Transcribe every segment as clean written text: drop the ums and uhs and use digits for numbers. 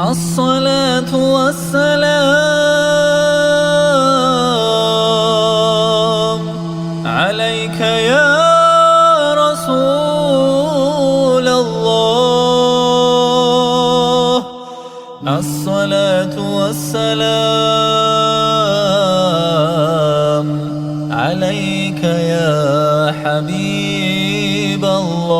الصلاة والسلام عليك يا رسول الله. الصلاة والسلام عليك يا حبيب الله.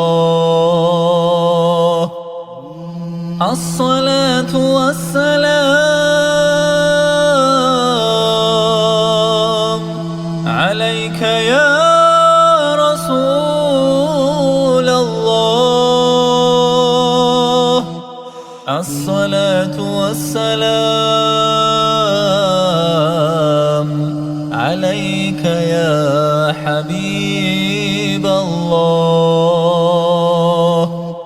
الصلاة والسلام عليك يا رسول الله. الصلاة والسلام عليك يا حبيب الله.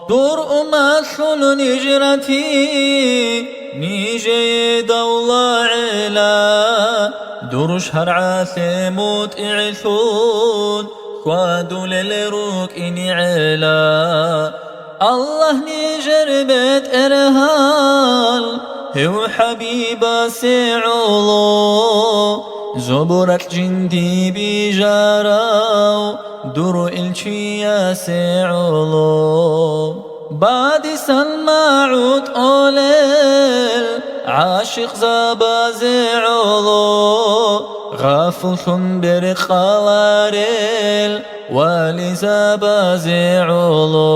دور مثل نجرتي نيجي دولة علا دور شهر عاثموت إعثون خوادو للروك إني علا الله نيجر بيت إرهال هو حبيبا سيعولو زبرة جندي بجاراو دور إلشيا سيعولو بعد سماعود أوليل عاشق زبازعولو غافل خنبر خلاريل والي زبازعولو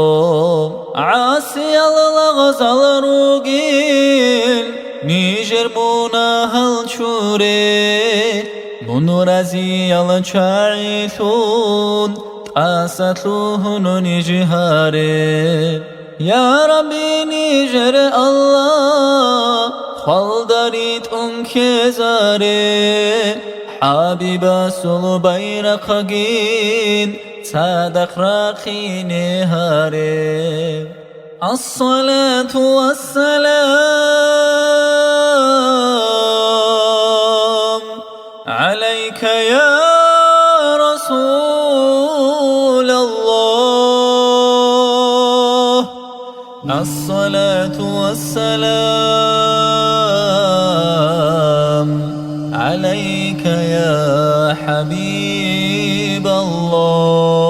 عاسي الغزل روغيل نيجر مناهل شوريل منورزي الشاعثون تأسطلهن نجهاريل يا ربي نيجر الله خالداريت انكزاري حبيب سلو بيرقين صادق راقي نهاري. الصلاة والسلام عليك يا رسول الله. الصلاة والسلام عليك يا حبيب الله.